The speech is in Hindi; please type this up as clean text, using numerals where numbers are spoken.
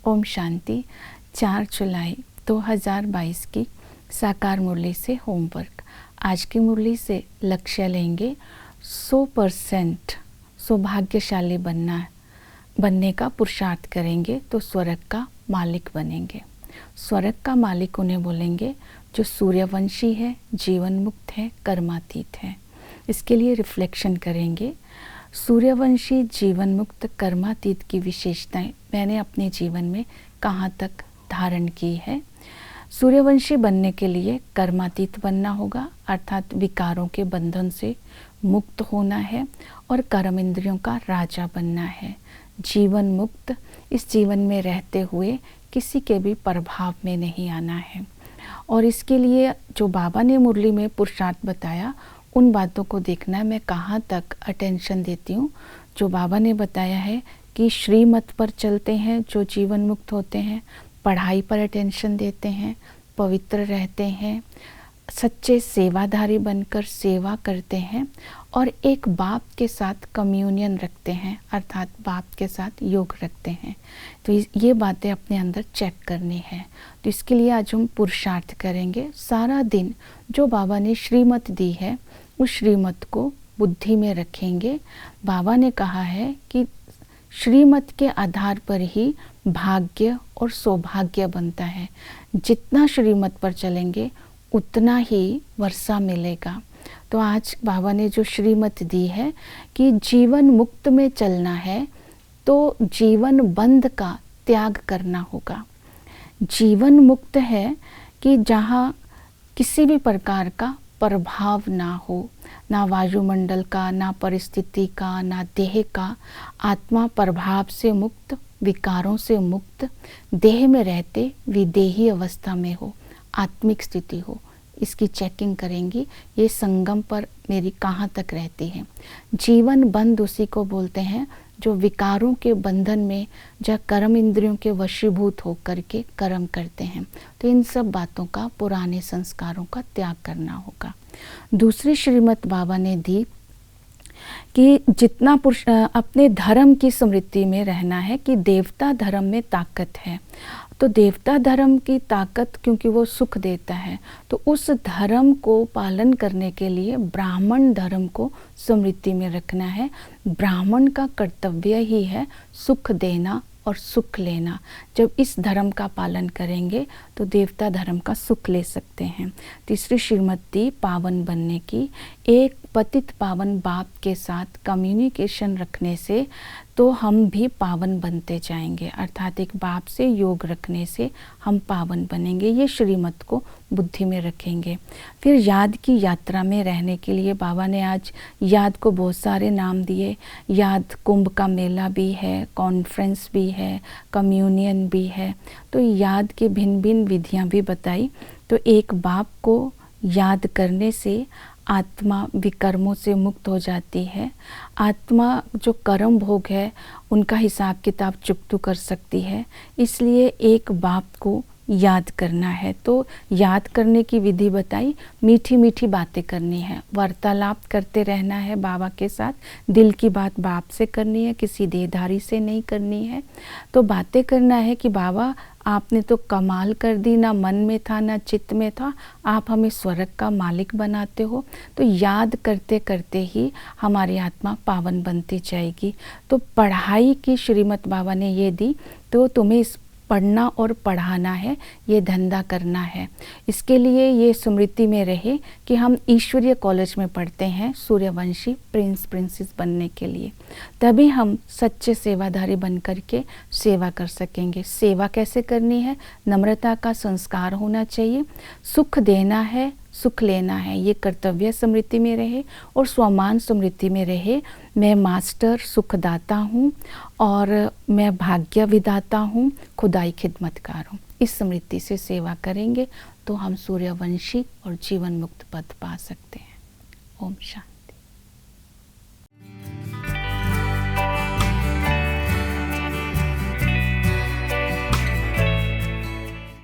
ओम शांति। 4 जुलाई 2022 की साकार मुरली से होमवर्क। आज की मुरली से लक्ष्य लेंगे 100% सौभाग्यशाली बनने का पुरुषार्थ करेंगे तो स्वर्ग का मालिक बनेंगे। स्वर्ग का मालिक उन्हें बोलेंगे जो सूर्यवंशी है, जीवन मुक्त है, कर्मातीत है। इसके लिए रिफ्लेक्शन करेंगे। सूर्यवंशी, जीवन मुक्त, कर्मातीत की विशेषताएं मैंने अपने जीवन में कहाँ तक धारण की है। सूर्यवंशी बनने के लिए कर्मातीत बनना होगा, अर्थात विकारों के बंधन से मुक्त होना है और कर्म इंद्रियों का राजा बनना है। जीवन मुक्त, इस जीवन में रहते हुए किसी के भी प्रभाव में नहीं आना है। और इसके लिए जो बाबा ने मुरली में पुरुषार्थ बताया, उन बातों को देखना है मैं कहाँ तक अटेंशन देती हूँ। जो बाबा ने बताया है कि श्रीमत पर चलते हैं जो जीवन मुक्त होते हैं, पढ़ाई पर अटेंशन देते हैं, पवित्र रहते हैं, सच्चे सेवाधारी बनकर सेवा करते हैं और एक बाप के साथ कम्युनियन रखते हैं, अर्थात बाप के साथ योग रखते हैं। तो ये बातें अपने अंदर चेक करनी है। तो इसके लिए आज हम पुरुषार्थ करेंगे। सारा दिन जो बाबा ने श्रीमत दी है उस श्रीमत को बुद्धि में रखेंगे। बाबा ने कहा है कि श्रीमत के आधार पर ही भाग्य और सौभाग्य बनता है। जितना श्रीमत पर चलेंगे उतना ही वर्षा मिलेगा। तो आज बाबा ने जो श्रीमत दी है कि जीवन मुक्त में चलना है तो जीवन बंध का त्याग करना होगा। जीवन मुक्त है कि जहाँ किसी भी प्रकार का प्रभाव ना हो, ना वायुमंडल का, ना परिस्थिति का, ना देह का। आत्मा प्रभाव से मुक्त, विकारों से मुक्त, देह में रहते विदेही अवस्था में हो, आत्मिक स्थिति हो। इसकी चेकिंग करेंगी ये संगम पर मेरी कहाँ तक रहती है। जीवन बंध उसी को बोलते हैं जो विकारों के बंधन में या कर्म इंद्रियों के वशीभूत होकर के कर्म करते हैं। तो इन सब बातों का, पुराने संस्कारों का त्याग करना होगा। दूसरी श्रीमत बाबा ने दी कि जितना अपने धर्म की स्मृति में रहना है कि देवता धर्म में ताकत है। तो देवता धर्म की ताकत क्योंकि वो सुख देता है, तो उस धर्म को पालन करने के लिए ब्राह्मण धर्म को स्मृति में रखना है। ब्राह्मण का कर्तव्य ही है सुख देना और सुख लेना। जब इस धर्म का पालन करेंगे तो देवता धर्म का सुख ले सकते हैं। तीसरी श्रीमती पावन बनने की। एक पतित पावन बाप के साथ कम्युनिकेशन रखने से तो हम भी पावन बनते जाएंगे, अर्थात एक बाप से योग रखने से हम पावन बनेंगे। ये श्रीमत को बुद्धि में रखेंगे। फिर याद की यात्रा में रहने के लिए बाबा ने आज याद को बहुत सारे नाम दिए। याद कुंभ का मेला भी है, कॉन्फ्रेंस भी है, कम्युनियन भी है। तो याद की भिन्न भिन्न विधियां भी बताई। तो एक बाप को याद करने से आत्मा विकर्मों से मुक्त हो जाती है। आत्मा जो कर्म भोग है उनका हिसाब किताब चुकतू कर सकती है। इसलिए एक बाप को याद करना है। तो याद करने की विधि बताई। मीठी मीठी बातें करनी है, वार्तालाप करते रहना है बाबा के साथ। दिल की बात बाप से करनी है, किसी देहधारी से नहीं करनी है। तो बातें करना है कि बाबा आपने तो कमाल कर दी, ना मन में था ना चित्त में था, आप हमें स्वर्ग का मालिक बनाते हो। तो याद करते करते ही हमारी आत्मा पावन बनती जाएगी। तो पढ़ाई की श्रीमत बाबा ने ये दी। तो तुम्हें इस पढ़ना और पढ़ाना है, ये धंधा करना है। इसके लिए ये स्मृति में रहे कि हम ईश्वरीय कॉलेज में पढ़ते हैं सूर्यवंशी प्रिंस प्रिंसेस बनने के लिए। तभी हम सच्चे सेवाधारी बन कर के सेवा कर सकेंगे। सेवा कैसे करनी है? नम्रता का संस्कार होना चाहिए। सुख देना है, सुख लेना है, ये कर्तव्य स्मृति में रहे और स्वमान स्मृति में रहे। मैं मास्टर सुखदाता हूँ और मैं भाग्य विदाता हूँ, खुदाई खिदमतकार हूँ। इस स्मृति से सेवा करेंगे तो हम सूर्यवंशी और जीवन मुक्त पद पा सकते हैं। ओम शांति।